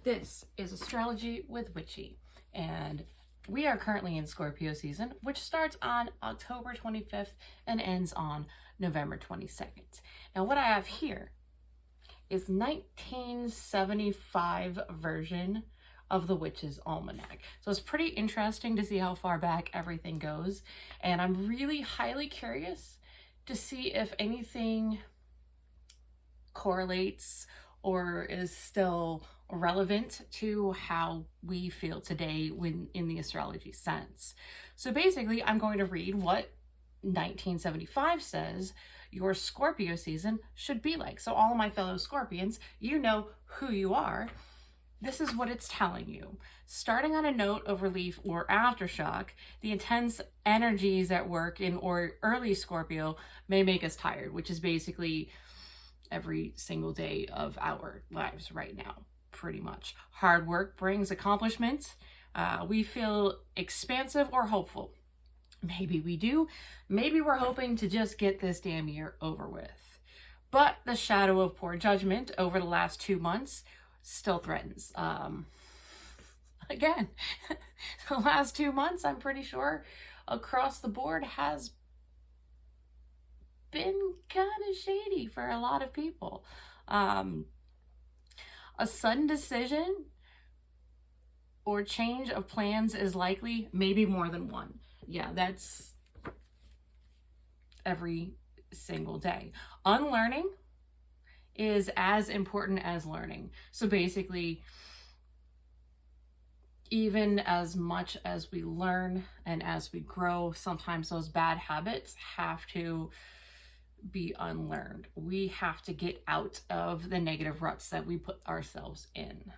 This is Astrology with Witchy, and we are currently in Scorpio season, which starts on October 25th and ends on November 22nd. Now, what I have here is 1975 version of the Witch's Almanac. So it's pretty interesting to see how far back everything goes, and I'm really highly curious to see if anything correlates or is still relevant to how we feel today when in the astrology sense. So basically, I'm going to read what 1975 says your Scorpio season should be like. So all of my fellow Scorpions, you know who you are. This is what it's telling you. Starting on a note of relief or aftershock, the intense energies at work in or early Scorpio may make us tired, which is basically every single day of our lives right now, pretty much. Hard work brings accomplishment. We feel expansive or hopeful. Maybe we do. Maybe we're hoping to just get this damn year over with. But the shadow of poor judgment over the last 2 months still threatens. Again, the last 2 months, I'm pretty sure across the board has been kind of shady for a lot of people. A sudden decision or change of plans is likely, maybe more than one. Yeah, that's every single day. Unlearning is as important as learning. So basically, even as much as we learn and as we grow, sometimes those bad habits have to be unlearned. We have to get out of the negative ruts that we put ourselves in.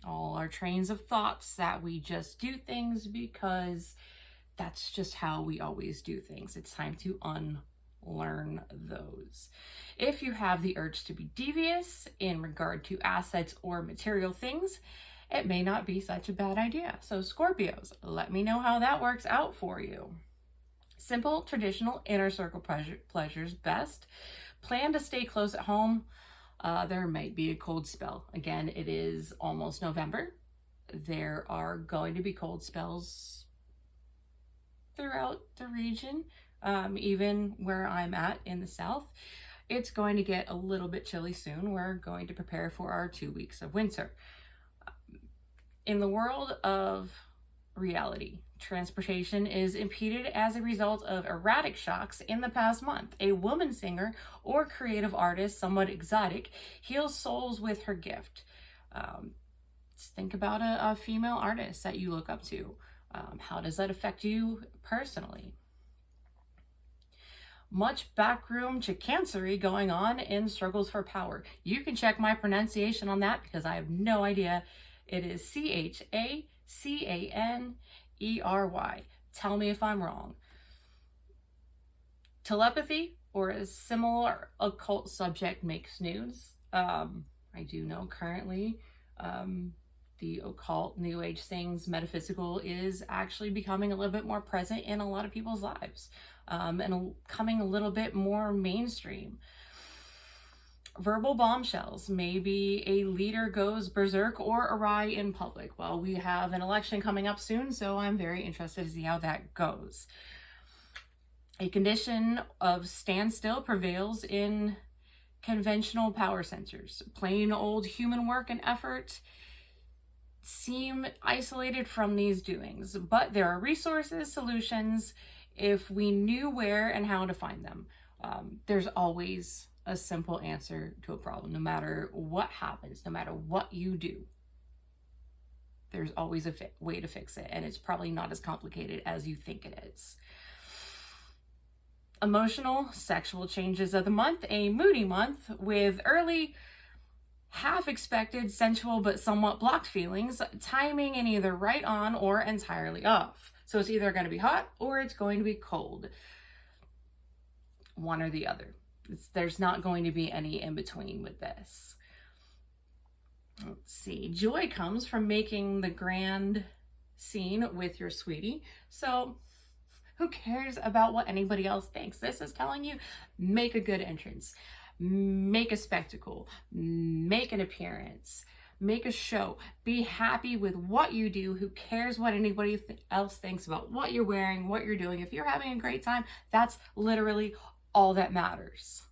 All our trains of thoughts that we just do things because that's just how we always do things. It's time to unlearn those. If you have the urge to be devious in regard to assets or material things, it may not be such a bad idea. So Scorpios, let me know how that works out for you. Simple, traditional, inner circle pleasures best. Plan to stay close at home. There might be a cold spell. Again, it is almost November. There are going to be cold spells throughout the region, even where I'm at in the south. It's going to get a little bit chilly soon. We're going to prepare for our 2 weeks of winter. In the world of reality, transportation is impeded as a result of erratic shocks in the past month. A woman singer or creative artist, somewhat exotic, heals souls with her gift. Just think about a female artist that you look up to. How does that affect you personally? Much backroom chicanery going on in struggles for power. You can check my pronunciation on that because I have no idea. It is Chacanery. Tell me if I'm wrong. Telepathy or a similar occult subject makes news. I do know currently the occult, new age things, metaphysical is actually becoming a little bit more present in a lot of people's lives, and coming a little bit more mainstream. Verbal bombshells. Maybe a leader goes berserk or awry in public. Well, we have an election coming up soon, so I'm very interested to see how that goes. A condition of standstill prevails in conventional power centers. Plain old human work and effort seem isolated from these doings, but there are resources, solutions, if we knew where and how to find them. There's always a simple answer to a problem. No matter what happens, no matter what you do, there's always a way to fix it, and it's probably not as complicated as you think it is. Emotional, sexual changes of the month. A moody month with early, half-expected, sensual, but somewhat blocked feelings, timing in either right on or entirely off. So it's either going to be hot or it's going to be cold. One or the other. There's not going to be any in between with this. Let's see. Joy comes from making the grand scene with your sweetie. So who cares about what anybody else thinks? This is telling you, make a good entrance. Make a spectacle. Make an appearance. Make a show. Be happy with what you do. Who cares what anybody else thinks about what you're wearing, what you're doing? If you're having a great time, that's literally all that matters.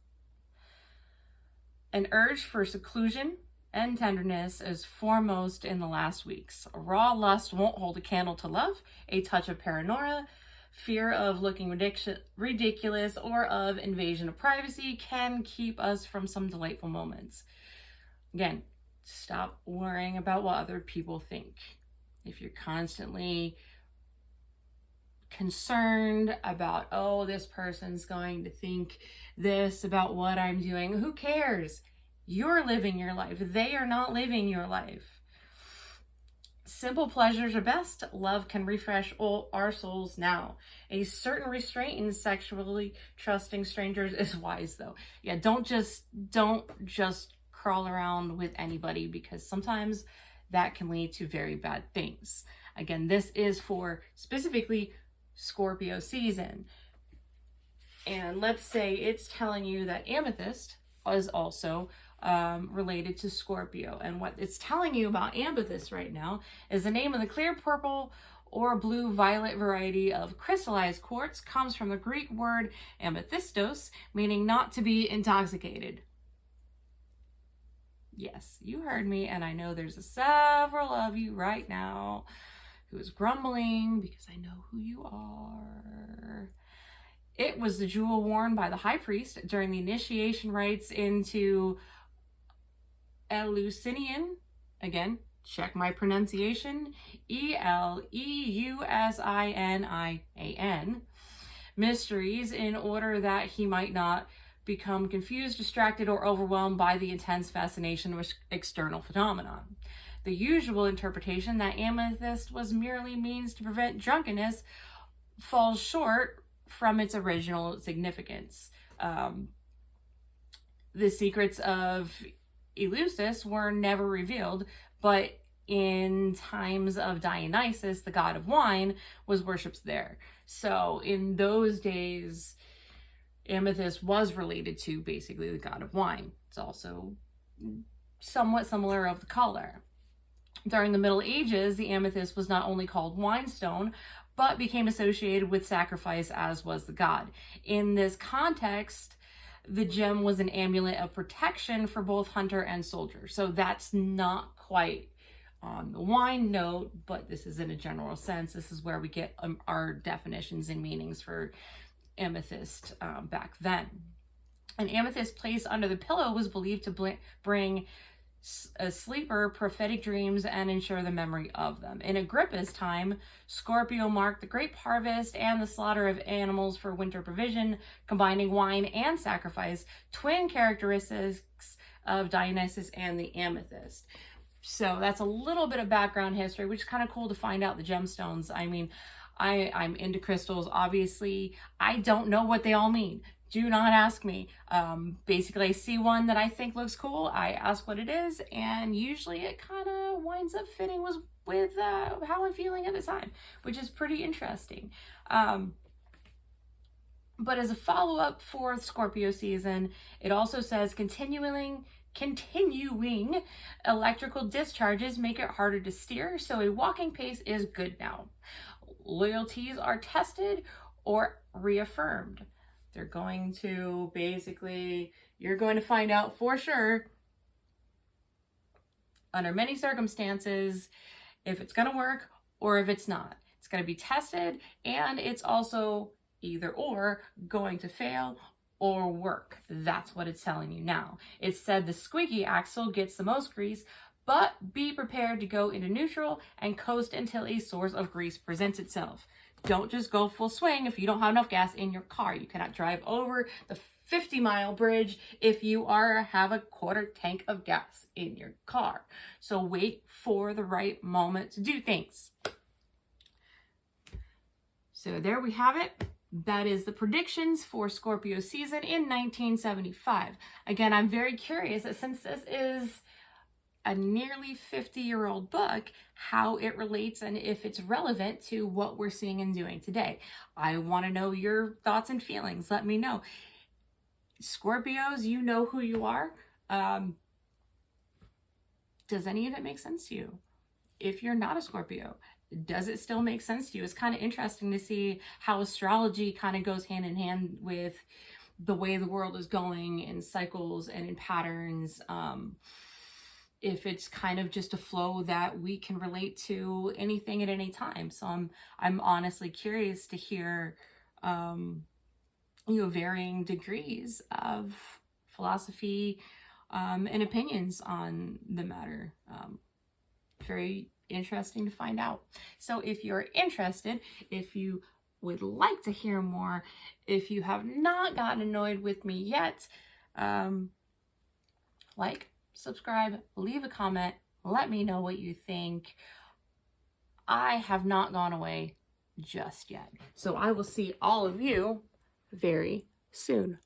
An urge for seclusion and tenderness is foremost in the last weeks. Raw lust won't hold a candle to love. A touch of paranoia, fear of looking ridiculous, or of invasion of privacy can keep us from some delightful moments. Again, stop worrying about what other people think. If you're constantly concerned about, oh, this person's going to think this about what I'm doing, who cares? You're living your life. They are not living your life. Simple pleasures are best. Love can refresh all our souls now. A certain restraint in sexually trusting strangers is wise, though. Yeah, don't just crawl around with anybody, because sometimes that can lead to very bad things. Again, this is for specifically Scorpio season. And let's say it's telling you that amethyst is also related to Scorpio. And what it's telling you about amethyst right now is the name of the clear purple or blue violet variety of crystallized quartz comes from the Greek word amethystos, meaning not to be intoxicated. Yes, you heard me, and I know there's several of you right now who is grumbling because I know who you are. It was the jewel worn by the high priest during the initiation rites into Eleusinian, again, check my pronunciation, Eleusianian, mysteries, in order that he might not become confused, distracted, or overwhelmed by the intense fascination with external phenomenon. The usual interpretation that amethyst was merely means to prevent drunkenness falls short from its original significance. The secrets of Eleusis were never revealed, but in times of Dionysus, the god of wine, was worshipped there. So in those days, amethyst was related to basically the god of wine. It's also somewhat similar of the color. During the Middle Ages, the amethyst was not only called wine stone, but became associated with sacrifice, as was the god. In this context, the gem was an amulet of protection for both hunter and soldier. So that's not quite on the wine note, but this is in a general sense. This is where we get our definitions and meanings for amethyst back then. An amethyst placed under the pillow was believed to bring a sleeper prophetic dreams and ensure the memory of them. In Agrippa's time, Scorpio marked the grape harvest and the slaughter of animals for winter provision, combining wine and sacrifice, twin characteristics of Dionysus and the amethyst. So that's a little bit of background history, which is kind of cool to find out the gemstones. I mean, I'm into crystals, obviously. I don't know what they all mean. Do not ask me. Basically, I see one that I think looks cool. I ask what it is, and usually it kind of winds up fitting with how I'm feeling at the time, which is pretty interesting. But as a follow-up for Scorpio season, it also says continuing electrical discharges make it harder to steer, so a walking pace is good now. Loyalties are tested or reaffirmed. They're going to basically, you're going to find out for sure under many circumstances if it's going to work or if it's not. It's going to be tested, and it's also either or going to fail or work. That's what it's telling you now. It said the squeaky axle gets the most grease, but be prepared to go into neutral and coast until a source of grease presents itself. Don't just go full swing if you don't have enough gas in your car. You cannot drive over the 50-mile bridge if you have a quarter tank of gas in your car. So wait for the right moment to do things. So there we have it. That is the predictions for Scorpio season in 1975. Again, I'm very curious that since this is a nearly 50-year-old book, how it relates and if it's relevant to what we're seeing and doing today. I want to know your thoughts and feelings. Let me know. Scorpios, you know who you are. Does any of it make sense to you? If you're not a Scorpio, does it still make sense to you? It's kind of interesting to see how astrology kind of goes hand in hand with the way the world is going in cycles and in patterns. If it's kind of just a flow that we can relate to anything at any time. So I'm honestly curious to hear, varying degrees of philosophy and opinions on the matter. Very interesting to find out. So if you're interested, if you would like to hear more, if you have not gotten annoyed with me yet, like, subscribe, leave a comment, let me know what you think. I have not gone away just yet. So I will see all of you very soon.